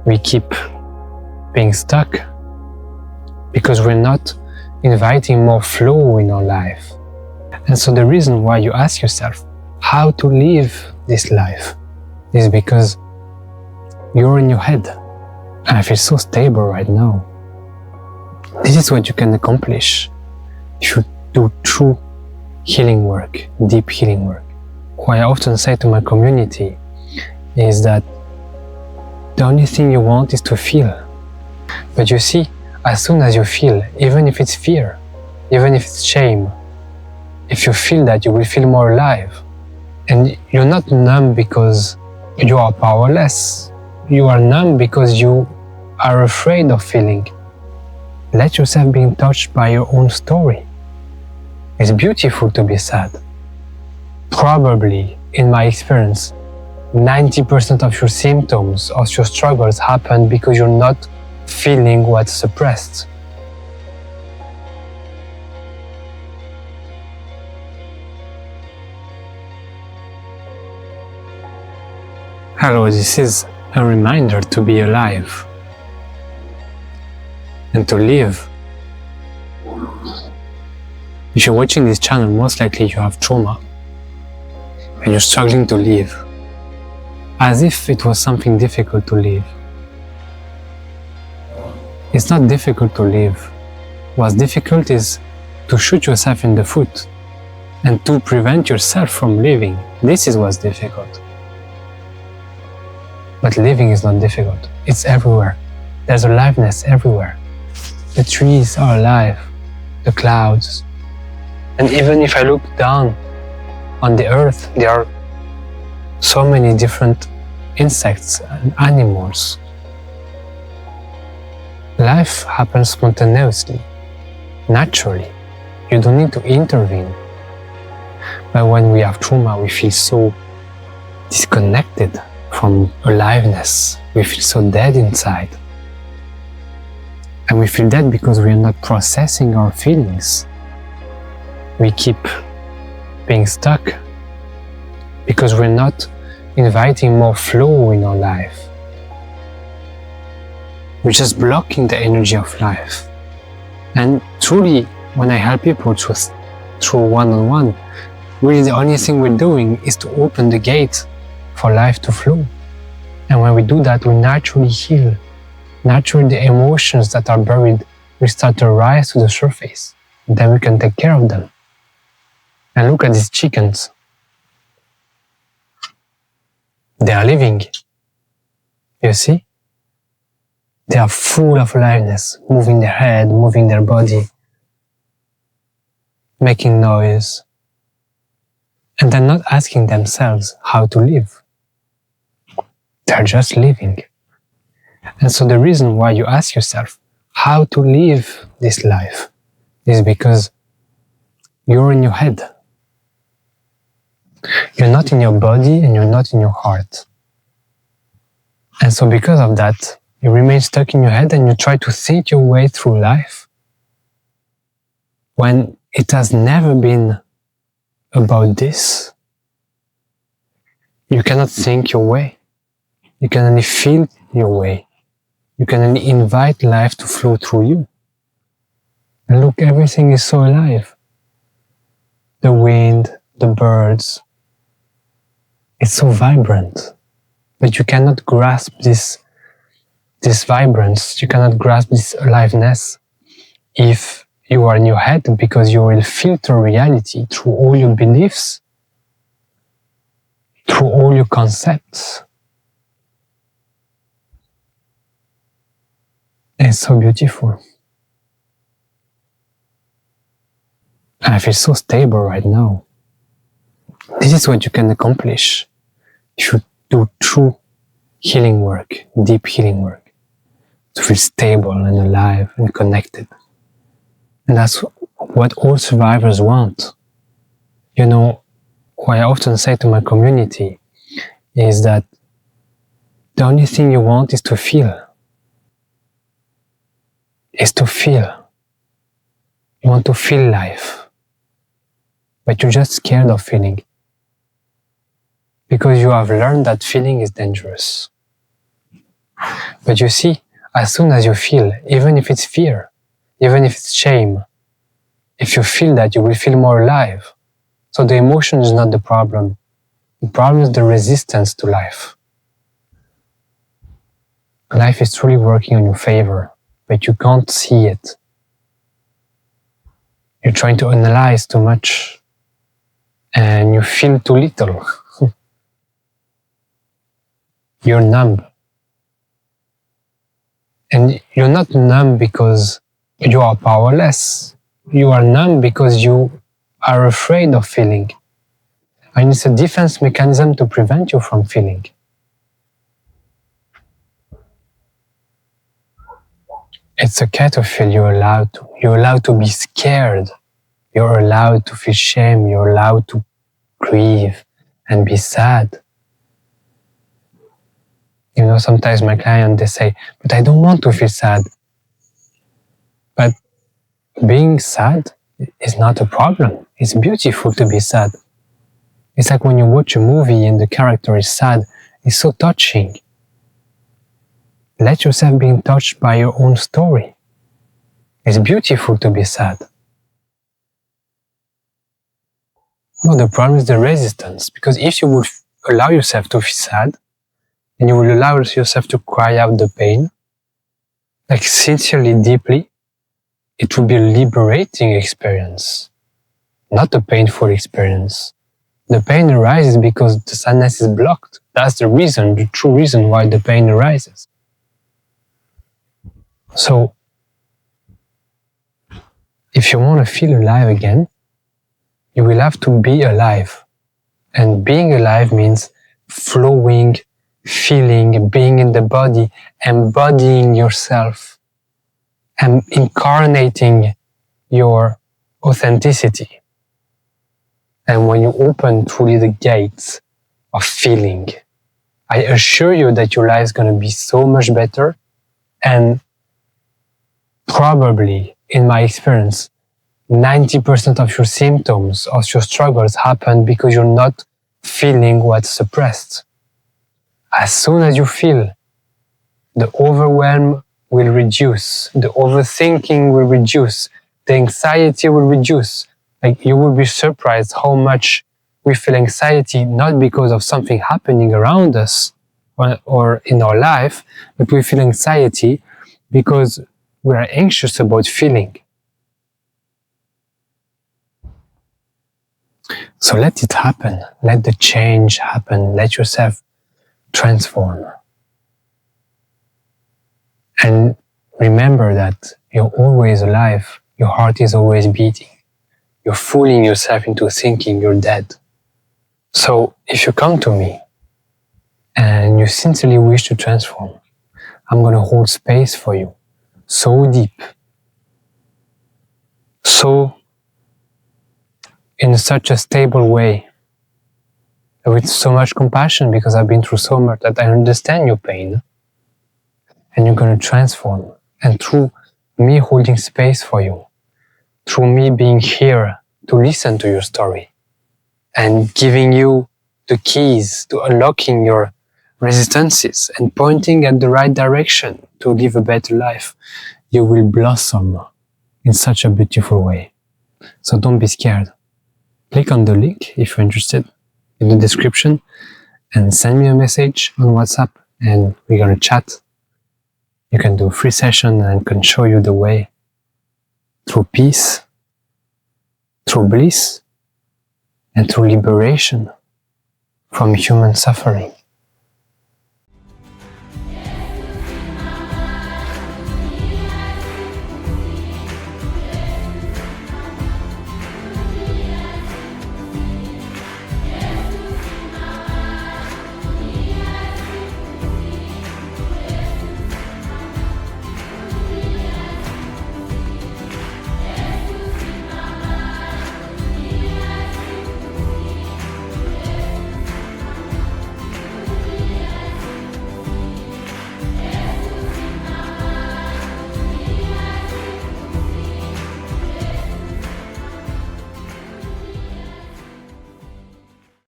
We keep being stuck because we're not inviting more flow in our life. And so the reason why you ask yourself how to live this life is because you're in your head. And I feel so stable right now. This is what you can accomplish if you do true healing work, deep healing work. What I often say to my community is that the only thing you want is to feel. But you see, as soon as you feel, even if it's fear, even if it's shame, if you feel that, you will feel more alive. And you're not numb because you are powerless. You are numb because you are afraid of feeling. Let yourself be touched by your own story. It's beautiful to be sad. Probably, in my experience, 90% of your symptoms, of your struggles happen because you're not feeling what's suppressed. Hello, this is a reminder to be alive and to live. If you're watching this channel, most likely you have trauma and you're struggling to live, as if it was something difficult to live. It's not difficult to live. What's difficult is to shoot yourself in the foot and to prevent yourself from living. This is what's difficult. But living is not difficult. It's everywhere. There's aliveness everywhere. The trees are alive, the clouds. And even if I look down on the earth, there are so many different insects and animals. Life happens spontaneously, naturally. You don't need to intervene. But when we have trauma, we feel so disconnected from aliveness. We feel so dead inside. And we feel dead because we are not processing our feelings. We keep being stuck because we're not inviting more flow in our life. We're just blocking the energy of life. And truly, when I help people through one-on-one, really the only thing we're doing is to open the gate for life to flow. And when we do that, we naturally heal. Naturally, the emotions that are buried will start to rise to the surface. Then we can take care of them. And look at these chickens. They are living. You see? They are full of aliveness, moving their head, moving their body, making noise. And they're not asking themselves how to live. They're just living. And so the reason why you ask yourself how to live this life is because you're in your head. You're not in your body and you're not in your heart. And so because of that, you remain stuck in your head and you try to think your way through life when it has never been about this. You cannot think your way. You can only feel your way. You can only invite life to flow through you. And look, everything is so alive. The wind, the birds. It's so vibrant. But you cannot grasp this vibrance. You cannot grasp this aliveness if you are in your head, because you will filter reality through all your beliefs, through all your concepts. It's so beautiful. And I feel so stable right now. This is what you can accomplish if you do true healing work, deep healing work, to feel stable and alive and connected. And that's what all survivors want. You know, what I often say to my community is that the only thing you want is to feel. Is to feel. You want to feel life. But you're just scared of feeling. Because you have learned that feeling is dangerous. But you see, as soon as you feel, even if it's fear, even if it's shame, if you feel that, you will feel more alive. So the emotion is not the problem. The problem is the resistance to life. Life is truly working in your favor, but you can't see it. You're trying to analyze too much, and you feel too little. You're numb. And you're not numb because you are powerless. You are numb because you are afraid of feeling. And it's a defense mechanism to prevent you from feeling. It's okay to feel. You're allowed to. You're allowed to be scared. You're allowed to feel shame. You're allowed to grieve and be sad. You know, sometimes my clients, they say, but I don't want to feel sad. But being sad is not a problem. It's beautiful to be sad. It's like when you watch a movie and the character is sad. It's so touching. Let yourself be touched by your own story. It's beautiful to be sad. No, the problem is the resistance. Because if you would allow yourself to feel sad, and you will allow yourself to cry out the pain, like sincerely, deeply, it will be a liberating experience, not a painful experience. The pain arises because the sadness is blocked. That's the reason, the true reason why the pain arises. So, if you want to feel alive again, you will have to be alive. And being alive means flowing, feeling, being in the body, embodying yourself, and incarnating your authenticity. And when you open truly the gates of feeling, I assure you that your life is going to be so much better. And probably, in my experience, 90% of your symptoms, of your struggles happen because you're not feeling what's suppressed. As soon as you feel, the overwhelm will reduce, the overthinking will reduce, the anxiety will reduce. Like, you will be surprised how much we feel anxiety, not because of something happening around us or in our life, but we feel anxiety because we are anxious about feeling. So let it happen. Let the change happen. Let yourself transform. And remember that you're always alive. Your heart is always beating. You're fooling yourself into thinking you're dead. So if you come to me and you sincerely wish to transform, I'm going to hold space for you. So deep. So in such a stable way. With so much compassion, because I've been through so much that I understand your pain. And you're going to transform. And through me holding space for you, through me being here to listen to your story and giving you the keys to unlocking your resistances and pointing at the right direction to live a better life, you will blossom in such a beautiful way. So don't be scared. Click on the link if you're interested in the description and send me a message on WhatsApp and we're going to chat. You can do a free session and I can show you the way through peace, through bliss, and through liberation from human suffering.